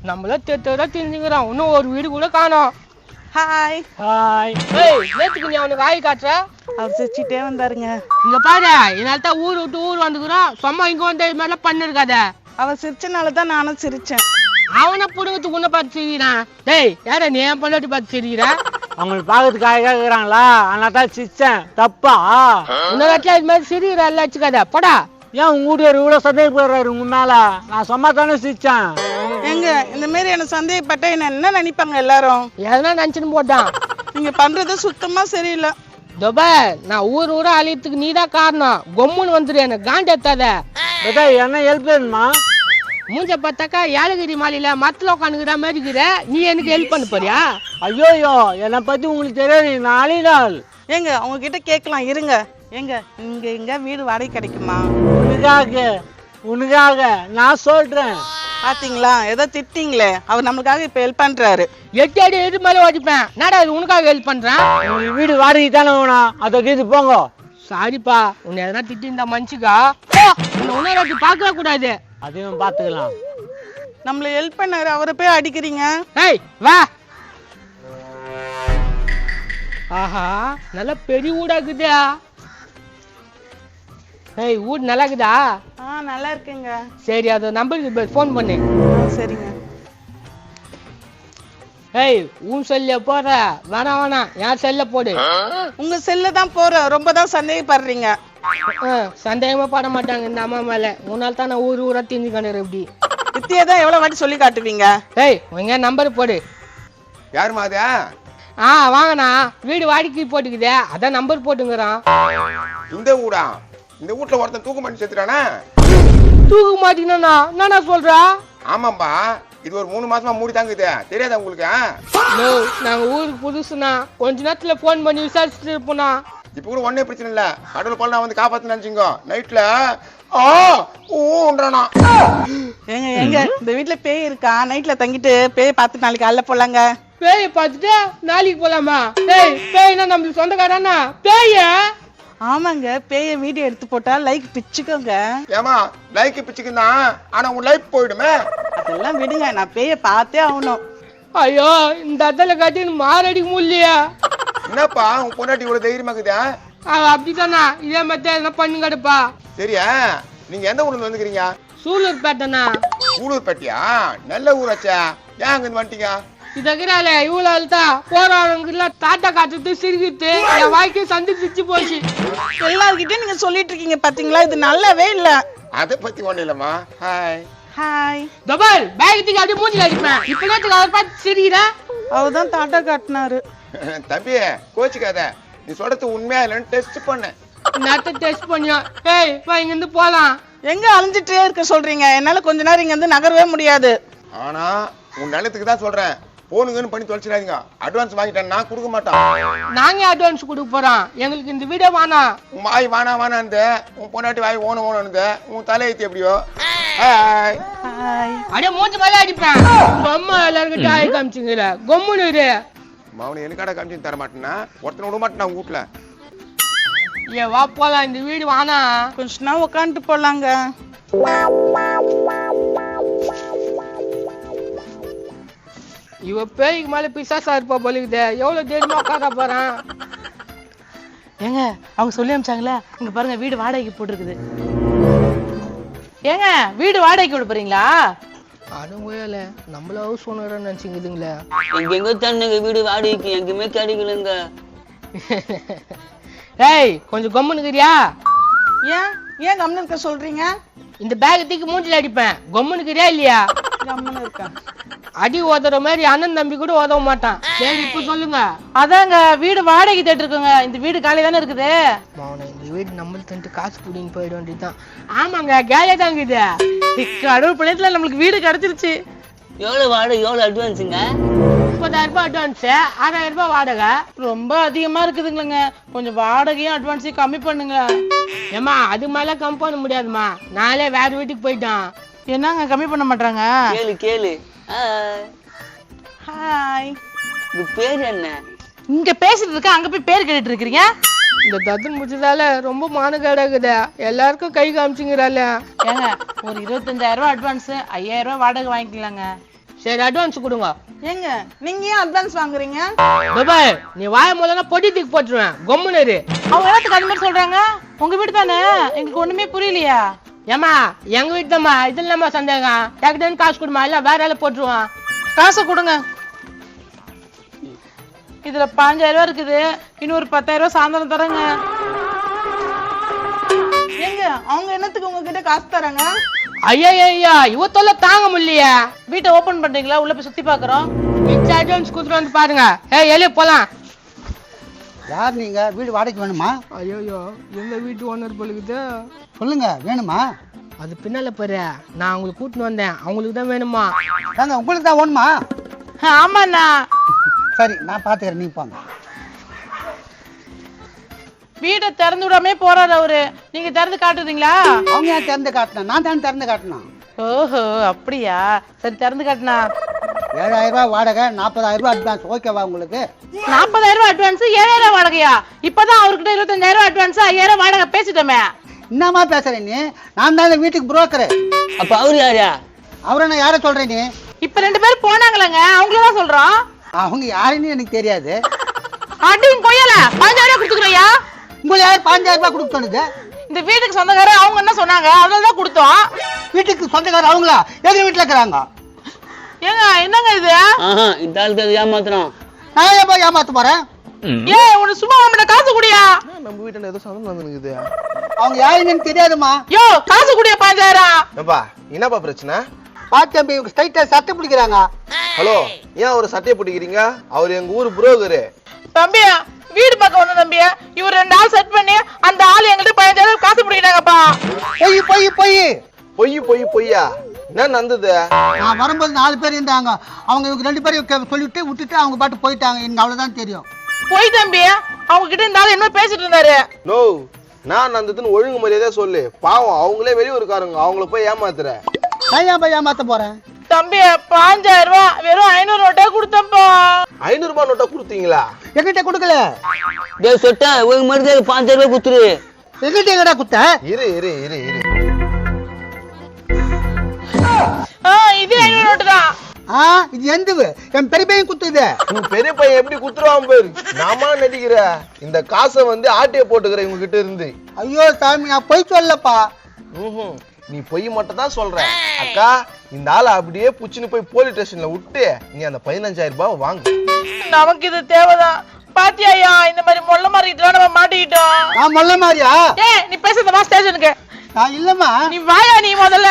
நம்மள தெரிஞ்சுக்கிறோம், இன்னும் ஒரு வீடு கூட காணோம். Hi hi. ஏய், நேத்துக்கு நீ அவனுக்கு ஆய் காட்டுற? அவர் சிரிச்சிட்டே வந்தாருங்க. இங்க பாரு, என்னால தான் ஊர் விட்டு ஊர் வந்துக்கிறோம், சும்மா இங்க வந்து இது மாதிரிலாம் பண்ணிருக்காத. அவர் சிரிச்சனால தான் நானும் சிரிச்சேன். அவனை புடுங்கத்துக்கு உன்னை பார்த்து சிரிக்கிறான். டேய், யார நீ ஏன் பொண்டாட்டி பார்த்து சிரிக்கிற? அவங்களுக்கு பார்க்கறதுக்கு அழகா இருக்கிறாங்களா, அதனால தான் சிரிச்சேன். தப்பா? உன்னை வீட்டுல இது மாதிரி சிரிக்கிற எல்லாம் வச்சுக்காத, போடா. ஏன் உங்க வீட்டுக்காரர் இவ்வளவு சந்தேகப்படுறாரு உங்க மேல? நான் சும்மா தானே சிரிச்சேன். எங்க இந்த மாதிரி என்ன சந்தேகப்பட்ட என்ன நினைப்பாங்க எல்லாரும்? எதனா நினைச்சுன்னு போட்டான். நீங்க பண்றது சுத்தமா சரியில்லை. தொபர், நான் ஊர் ஊரா அழியத்துக்கு நீ தான் காரணம். கொம்முன்னு வந்துரு, எனக்கு காண்டி எத்தாத. என்ன ஹெல்ப் வேணுமா? மூஞ்ச பார்த்தாக்கா ஏலகிரி மாலையில மரத்துல உட்காந்துக்கிற மாதிரி இருக்கிற, நீ எனக்கு ஹெல்ப் பண்ண போறியா? ஐயோயோ, என்னை பத்தி உங்களுக்கு தெரியாது. நான் அழிநாள். ஏங்க அவங்க கிட்ட கேட்கலாம் இருங்க. ஏங்க இங்க எங்க வீடு வாடகை கிடைக்குமா? உனக்காக நான் சொல்றேன். பாத்தீங்களா, ஏதோ திட்டிங்களே, அவர் நம்மளுக்காக இப்ப ஹெல்ப் பண்றாரு. 8 அடி எது மேல ஓடிப்பேன். நாடா இது உனக்காக ஹெல்ப் பண்றேன். உங்களுக்கு வீடு வாடகை தானே வேணும், அதை கேட்டு போங்க. சாரிப்பா, உன்னை எதனா திட்டி இந்த மனுஷிக்கா உன்னை உணர்வு பார்க்க கூடாது. அதையும் பாத்துக்கலாம். நம்மள ஹெல்ப் பண்ணாரு, அவரை போய் அடிக்கிறீங்க. ஏய் வா. ஆஹா, நல்ல பெரிய வீடாக்குதா. ஏய், வீடு நல்லா இருக்குதா? நல்லா இருக்குங்க. சரி, அது நம்பருக்கு ஃபோன் பண்ணு. சரிங்க. ஏய், உன் செல்ல போற? வேணாம், என் செல்ல போடு. உங்க செல்ல தான் போற, ரொம்ப தான் சந்தேகப்படுறீங்க. சந்தேகமா பட மாட்டாங்க இந்த அம்மா மேல. முன்னால தான் நான் ஊர் ஊரா திஞ்சு கண்டுற. இப்படி வித்தியா தான் எவ்வளவு வாட்டி சொல்லி காட்டுவீங்க. ஏய், உங்க நம்பர் போடு. யாருமா அது? வாங்கண்ணா, வீடு வாடகைக்கு போட்டுக்குதே, அதான் நம்பர் போட்டுங்கிறான். இந்த வீடா? இந்த வீட்டுல ஒருத்தன் தூக்கு மாட்டி செத்துறானா? தூக்க மாட்டீங்கன்னா என்னண்ணா சொல்றா? ஆமாம்பா, இது ஒரு 3 மாசமா மூடி தாங்குது, தெரியாதா உங்களுக்கு? நாங்க ஊருக்கு புதுசுனா கொஞ்ச நேரத்துல போன் பண்ணி விசாரிச்சுட்டு இருப்போம்னா. இப்ப கூட ஒன்னே பிரச்சனை இல்ல, கடவுள் போல நான் வந்து காப்பாத்து நினைச்சுங்க. நைட்ல ஊன்றானா. ஏங்க ஏங்க இந்த வீட்டுல பேய் இருக்கா? நைட்ல தங்கிட்டு பேய் பார்த்து நாளைக்கு காலைல போலாங்க. பேயை பார்த்துட்டு நாளைக்கு போலாமா? ஏய், பேய்னா நம்மளுக்கு சொந்தக்காரனா? பேய? ஆமாங்க, பேய வீடியோ எடுத்து போட்டா லைக் பிச்சுக்கோங்க. ஏமா லைக் பிச்சுக்குன்னா, ஆனா உன் லைஃப் போயிடுமே. அதெல்லாம் விடுங்க, நான் பேய பார்த்தே ஆகணும். ஐயோ, இந்த அத்தல காட்டி மாரடிக்க முடியலையா? என்னப்பா உன் பொண்டாட்டி இவ்வளவு தைரியமா இருக்குதா? அப்படித்தானா? இதே மாதிரி என்ன பண்ணு கிடப்பா. சரியா, நீங்க எந்த ஊர்ல வந்துக்கிறீங்க? சூலூர் பேட்டனா. ஊலூர் பட்டியா? நல்ல ஊராச்சா, ஏன் அங்க இருந்து வந்துட்டீங்க? இதற்கிறால இவ்வளவு தான் போறவங்க தாத்தா காட்டுறது சிரிக்கிட்டு என் வாழ்க்கையை சந்திச்சு போச்சு. எல்லார்கிட்டயும் நீங்க சொல்லிட்டு இருக்கீங்க பாத்தீங்களா, இது நல்லாவே இல்ல. அதை பத்தி ஒண்ணு இல்லம்மா. Hi hi. டபுள் பேகத்துக்கு அப்படியே மூஞ்சி அடிப்பேன். இப்ப நேரத்துக்கு அவர் பார்த்து சிரிக்கிற. அவர்தான் தாத்தா காட்டினாரு. தம்பி கோச்சுக்காத, நீ சொல்றது உண்மையா இல்லைன்னு டெஸ்ட் பண்ண. நேரத்தை டெஸ்ட் பண்ணியா? ஏய், இங்க இருந்து போலாம். எங்க அலைஞ்சிட்டே இருக்க சொல்றீங்க? என்னால கொஞ்ச நேரம் இங்க இருந்து நகரவே முடியாது. ஆனா உன் நிலத்துக்கு தான் சொல்றேன், போனுங்கன்னு பண்ணி தொலைச்சிடாதீங்க. அட்வான்ஸ் வாங்கிட்டேன், நான் கொடுக்க மாட்டேன். நாங்க அட்வான்ஸ் கொடுக்க போறோம், எங்களுக்கு இந்த வீடியோ வேணாம். உன் வாய் வானான்னு, உன் பொண்டாட்டி வாய் ஓனு, உன் தலையத்தி எப்படியோ. Hi hi. அப்படியே மூஞ்சி மேல அடிப்பேன். அம்மா எல்லாருக்கிட்ட ஆய் காமிச்சுங்கிற கொம்முன்னு இரு. அவனை எனக்காட காமிச்சு தர மாட்டேன்னா ஒருத்தனை விட மாட்டேன் உங்க வீட்டுல. ஏ வா போலாம், இந்த வீடு வானா. கொஞ்ச நேரம் உட்காந்துட்டு போலாங்க. இவ பேய்க்கு மேல பிசாசா இருப்பா போலிக்குதே. எவ்வளவு தைரியமா உட்கார போறான். ஏங்க அவங்க சொல்லி அனுப்பிச்சாங்களே, இங்க பாருங்க வீடு வாடகைக்கு போட்டுருக்குது. ஏங்க வீடு வாடகைக்கு விட போறீங்களா? அதுல நம்மள ஹவுஸ் ஓனரா நினைச்சுங்குதுங்களே. எங்க தண்ணுங்க வீடு வாடகைக்கு எங்குமே கிடைக்கலங்க. ஏய், கொஞ்சம் கம்முனுக்குறியா? ஏன் ஏன் கம்முன்னு இருக்க சொல்றீங்க? இந்த பேக் தூக்கி மூஞ்சில அடிப்பேன். கம்முனுக்குறியா இல்லையா? கம்முன்னு இருக்கேன். அடி ஓதுற மாதிரி அண்ணன் தம்பி கூட ஓதவ மாட்டான். சரி, இப்ப சொல்லுங்க. அதாங்க வீடு வாடகை தேட்டு இருக்குங்க. இந்த வீடு காலி தானே இருக்குது. இந்த வீடு நம்மளுக்கு காசு கூட்டின்னு போயிட வேண்டியதுதான். ஆமாங்க, கேலியா தான் இருக்குது. கடவுள் பிள்ளைத்துல நம்மளுக்கு வீடு கிடைச்சிருச்சு. எவ்வளவு வாடகை, எவ்வளவு அட்வான்ஸுங்க? 30,000 ரூபாய் அட்வான்ஸ், 6,000 ரூபாய் வாடகை. ரொம்ப அதிகமா இருக்குதுங்களங்க, கொஞ்சம் வாடகையும் அட்வான்ஸையும் கம்மி பண்ணுங்க. ஏமா, அது மேல கம்மி பண்ண முடியாதுமா. நாளே வேற வீட்டுக்கு போயிட்டான். என்னங்க கம்மி பண்ண மாட்டாங்க? கேளு கேளு. ஹாய். உங்க பேர் என்ன? இங்க பேசிட்டு இருக்க, அங்க போய் பேர் கேட்டுட்டு இருக்கீங்க. இந்த தத்தன் முடிச்சதால ரொம்ப மானக்கேடாக்குது. எல்லாருக்கும் கை காமிச்சுங்கிறால. ஏங்க ஒரு 25,000 ரூபாய் அட்வான்ஸ், 5,000 ரூபாய் வாடகை வாங்கிக்கலாங்க. சரி அட்வான்ஸ் கொடுங்க. ஏங்க நீங்க ஏன் அட்வான்ஸ் வாங்குறீங்க? துபாய் நீ வாய முதல்ல பொடி தூக்கி போட்டுருவேன், கம்முன்னு இரு. அவங்க என்னத்துக்கு அது மாதிரி சொல்றாங்க? உங்க வீடு தானே, எங்களுக்கு ஒண்ணுமே புரியலையா? ஏமா எங்க வீட்டு தாம்மா, இதுல நம்ம சந்தேகம். டக்குன்னு காசு கொடுமா, இல்ல வேற ஆள போட்டுருவான். காசை கொடுங்க. இதுல 5000 ரூபாய் இருக்குது, இன்னொரு 10,000 ரூபாய் சாயந்தரம் தரங்க. ஏங்க அவங்க என்னத்துக்கு உங்ககிட்ட காசு தராங்க? ஐயா இவ தொல்லை தாங்க முடியலையே. வீட்டை ஓபன் பண்றீங்களா? உள்ள போய் சுத்தி பாக்குறோம். மிச்ச அட்வான்ஸ் கொடுத்துட்டு வந்து பாருங்க. எலிய போலாம். யார் நீங்க? வீடு வாடகைக்கு வேணுமா? ஐயோ எங்க வீட்டு ஓனர் பொழுது சொல்லுங்க, வேணுமா? அது பின்னால பாரு, நான் அவங்களுக்கு கூட்டின்னு வந்தேன், அவங்களுக்கு தான் வேணுமா. தாங்க உங்களுக்கு தான் வேணுமா? ஆமாண்ணா. சரி நான் பாத்துக்கிறேன், நீ போங்க. வீட்டை திறந்து விடாமே போறாரு அவரு, நீங்க திறந்து காட்டுறீங்களா? அவங்க ஏன் திறந்து காட்டினா? நான் தான் திறந்து காட்டினேன். ஓஹோ அப்படியா, சரி திறந்து காட்டுனா. 7000 ரூபாய் வாடகை, 40,000 ரூபாய் அட்வான்ஸ். ஓகேவா உங்களுக்கு? 40,000 ரூபாய் அட்வான்ஸ், 7,000 ரூபாய் வாடகையா? இப்பதான் அவர்கிட்ட 25,000 ரூபாய் அட்வான்ஸ், 5,000 ரூபாய் வாடகை பேசிட்டோமே. என்னமா பேசுற நீ? நான் தான் இந்த வீட்டுக்கு புரோக்கரு. அப்ப அவரு யாரா? அவரை நான் யாரை சொல்றேன் நீ? இப்ப 2 பேரும் போனாங்களேங்க, அவங்களதான் சொல்றோம். அவங்க யாருன்னு எனக்கு தெரியாது. அடியும் கொய்யல 5,000 ரூபாய் கொடுத்துக்கிறியா? உங்களை யார் 5,000 ரூபாய் கொடுக்க சொன்னது? இந்த வீட்டுக்கு சொந்தக்காரர் அவங்க என்ன சொன்னாங்க, அதனாலதான் கொடுத்தோம். வீட்டுக்கு சொந்தக்காரர் அவங்களா? எங்க வீட்டுல இருக்கிறாங்க. ஏங்க என்னங்க இது? இந்த ஆளுக்கு அது ஏமாத்துறோம். நான் ஏன் ஏமாத்த போறேன்? ஏய் உனக்கு சும்மா நம்மகிட்ட காசு குடியா? நம்ம வீட்டுல ஏதோ சந்தம் நடந்துக்குது. அவங்க யாருன்னு தெரியாதுமா. யோ காசு குடியா 5,000. ஏப்பா என்னப்பா பிரச்சனை? பாத்தம்பி இவங்க ஸ்ட்ரைட்டா சட்டை பிடிக்கிறாங்க. ஹலோ, ஏன் ஒரு சட்டையை பிடிக்கிறீங்க? அவர் எங்க ஊர் புரோக்கரு. தம்பி வீடு பக்கம் வந்த தம்பி, இவர் 2 ஆள் செட் பண்ணி அந்த ஆள் எங்கிட்ட 15,000 காசு பிடிக்கிறாங்கப்பா. பொய் பொய் பொய். பொய் பொய் பொய்யா? என்ன நடந்தது? நான் வரும்போது 4 பேர் இருந்தாங்க. அவங்க இவங்க 2 பேரும் சொல்லிட்டு விட்டுட்டு அவங்க பாட்டு போயிட்டாங்க. எனக்கு அவ்வளவுதான் தெரியும். போய் தம்பி அவங்க கிட்ட இந்த ஆள் என்ன பேசிட்டு இருந்தாரு. நோ, நான் நடந்ததுன்னு ஒழுங்கு மரியாதையா சொல்லு. பாவம் அவங்களே வெளியூருக்காரங்க, அவங்கள போய் ஏமாத்துற. நான் ஏன் போய் ஏமாத்த போறேன்? தம்பி 5,000 ரூபாய் வெறும் 500 நோட்டா கொடுத்தப்பா. 500 ரூபாய் நோட்டா கொடுத்தீங்களா? எங்கிட்ட கொடுக்கல. டேய் சொட்ட ஒரு மருந்து 5,000 ரூபாய் குத்துரு. எங்கிட்ட எங்கடா குத்த? இரு இரு இரு இரு. இது 500 நோட்டு தான். இது எந்தவு? என் பெரிய பையன் குத்துது. உன் பெரிய பையன் எப்படி குத்துருவான் பேரு? நாமா நடிக்கிற இந்த காசை வந்து ஆட்டைய போட்டுக்கிற இவங்க கிட்ட இருந்து. ஐயோ சாமி, நான் போய் சொல்லப்பா. நீ பொய் மட்டும் தான் சொல்ற. அக்கா, இந்த ஆளை அப்படியே புச்சுன்னு போய் போலீஸ் ஸ்டேஷன்ல விட்டு நீ அந்த 15,000 ரூபாய் வாங்கு. நமக்கு இது தேவைதான். பாத்தியா இந்த மாதிரி மொல்ல மாறிக்கிட்டு நம்ம மாட்டிக்கிட்டோம். நான் மொல்ல மாதிரியா? ஏய் நீ பேசுறதமா ஸ்டேஷனுக்கு. நான் இல்லம்மா. நீ வாயா நீ முதல்ல.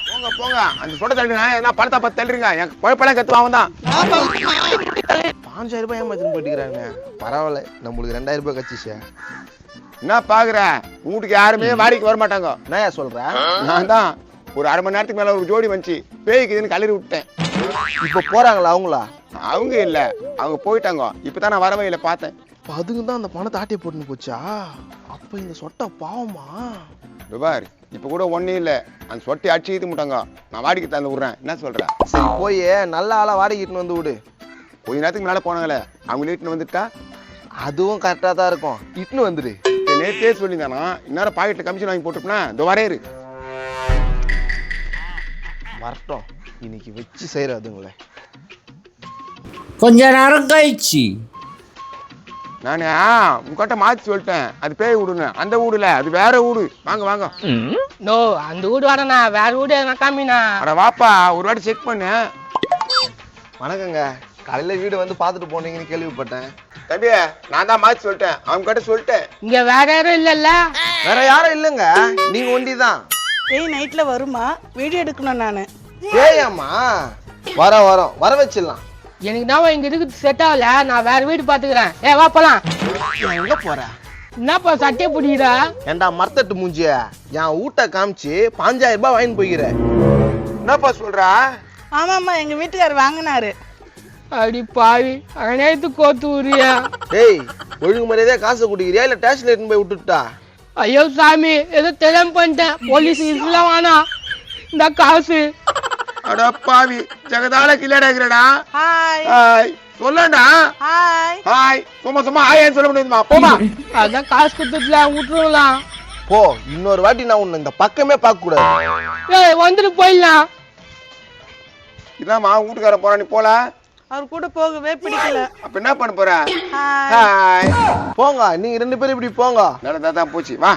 போங்க போங்க, அந்த சொட்ட தள்ளுங்க. என்ன படத்தை பார்த்து தள்ளுறீங்க? என் குழப்பெல்லாம் கத்து வாங்க தான். 5,000 ரூபாய் ஏமாத்தின்னு போயிட்டுக்கிறாங்க. பரவாயில்ல, நம்மளுக்கு 2,000 ரூபாய் கட்சிச்சே. என்ன பாக்குற? வீட்டுக்கு யாருமே வாடகைக்கு வர மாட்டாங்க. நான் சொல்றேன், நான் தான் ஒரு 1/2 மணி நேரத்துக்கு மேல ஒரு ஜோடி வந்துச்சு, பேய்க்குதுன்னு கல்லறி விட்டேன். இப்ப போறாங்களா அவங்களா? அவங்க இல்ல, அவங்க போயிட்டாங்க. இப்பதான் நான் வரவையில பார்த்தேன். அதுக்கு தான் அந்த பணத்தை ஆட்டிய போட்டுன்னு போச்சா? அப்ப இந்த சொட்டை பாவமா? துபார் இப்ப கூட ஒன்னும் இல்ல, அந்த சொட்டி அடிச்சு முட்டாங்க. நான் வாடகைக்கு தந்து விடுறேன். என்ன சொல்றேன்? சரி போய் நல்ல ஆளா வாடகைட்டு வந்து விடு. கொஞ்ச நேரத்துக்கு மேல போனாங்களே, அவங்க வீட்டுல வந்துட்டா அதுவும் கரெக்டா தான் இருக்கும். இட்டுன்னு வந்துடு. நேற்றே சொல்லியிருந்தானா, இந்நேரம் பாக்கெட்ல கமிஷன் வாங்கி போட்டுப்பா. இந்த வரையரு வரட்டும், இன்னைக்கு வச்சு செய்யறாதுங்களே. கொஞ்ச நேரம் கழிச்சு நானே உங்ககிட்ட மாத்தி சொல்லிட்டேன், அது பேய் வீடுன்னு. அந்த வீடுல அது வேற வீடு. வாங்க வாங்க. நோ அந்த வீடு வரண்ணா, வேற வீடு நான் காமினா. அட வாப்பா, ஒரு வாட்டி செக் பண்ணு. வணக்கங்க, காலையில வீடு வந்து பாத்துட்டு போனீங்கன்னு கேள்விப்பட்டேன். தம்பி நான் தான் மாத்தி சொல்லிட்டேன், அவங்க கிட்ட சொல்லிட்டேன். இங்க வேற யாரும் இல்லல்ல? வேற யாரும் இல்லங்க, நீங்க ஒண்டிதான். ஏய் நைட்ல வருமா? வீடியோ எடுக்கணும் நானு. ஏயாமா வர வச்சிடலாம். எனக்கு நான் இங்க இருக்கு செட் ஆகல, நான் வேற வீடு பாத்துக்கிறேன். வா போலாம். எங்க போற? என்னப்பா சட்டையை பிடிக்கிறா? ஏண்டா மரத்தட்டு மூஞ்சிய, என் வீட்டை காமிச்சு 5,000 ரூபாய் வாங்கி போய்கிற. என்னப்பா சொல்றா? ஆமாமா எங்க வீட்டுக்காரர் வாங்கினாரு. அடி பாவி, அனைத்து கோத்து ஊரியா. டேய் ஒழுங்கு மரியாதையா காசு குடிக்கிறியா இல்ல ஸ்டேஷன்ல எடுத்துன்னு போய் விட்டுட்டா? ஐயோ சாமி, ஏதோ தெரியாம பண்ணிட்டேன். போலீஸ் இதெல்லாம் வேணாம், இந்த காசு. அட பாவி, ஜெகதால கிளடா. ஹாய் ஹாய் சொல்லண்டா. ஹாய் ஹாய் சும்மா சும்மா ஹாய்னு சொல்ல முடியுமா? போமா. அதான் காசு கொடுத்துட்டுல விட்டுருலாம். போ, இன்னொரு வாட்டி நான் உன்னை இந்த பக்கமே பார்க்க கூடாது. வந்துட்டு போயிடலாம். இதாம்மா வீட்டுக்கார போறா, நீ போல. அவர் கூட போகவே பிடிக்கல. அப்ப என்ன பண்ண போற? ஹாய். ஹாய். போங்க, நீங்க 2 பேரும் இப்படி போங்க. நல்லதா தான் போச்சு, வா.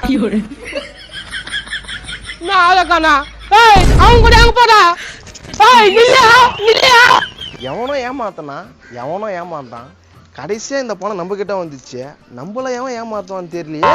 நான் ஆளக்கானா. ஏய், அவங்க கூட எங்க போறா? ஏய், இல்லையா? எவனோ ஏமாத்தான், கடைசியா இந்த பணம் நம்ம கிட்ட வந்துச்சு. நம்மள எவன் ஏமாத்துவான்னு தெரியலையே.